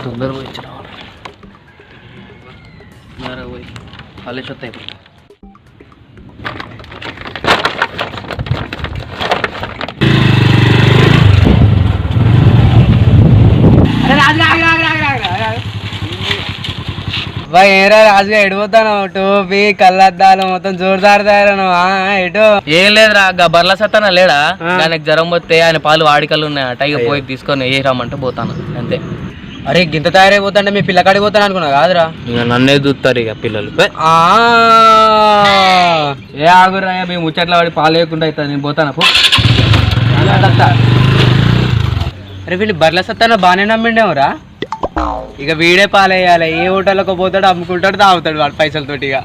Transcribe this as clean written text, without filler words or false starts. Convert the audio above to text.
తొందరగా పోయి పోయి కాలేజ్ వస్తాయి. ఏరా రాజుగా ఎడిపోతాను టోపీ కళ్ళద్దాలు మొత్తం జోరుదారు తయారను ఎటు ఏం లేదురా బర్ల సత్తాన లేడా దానికి జ్వరం పోతే ఆయన పాలు వాడికలు ఉన్నాయట ఇక పోయి తీసుకొని ఏ రమ్మంటే పోతాను అంతే. అరే గింత తయారైపోతాంటే మీ పిల్లకాడికి పోతాను అనుకున్నా కాదురా. ఇక నన్నే చూస్తారు ఇక పిల్లలు. ఏ ఆగురా మేము ముచ్చట్ల వాడి పాలు వేయకుండా అవుతుంది నేను పోతాను. అరే వీళ్ళు బర్ల సత్తాన బాగానే నమ్మిండేమరా. ఇక వీడే పాలేయాలి ఏ హోటల్కి పోతాడు అమ్ముకుంటాడు తాగుతాడు వాడు పైసలతోటి. ఇక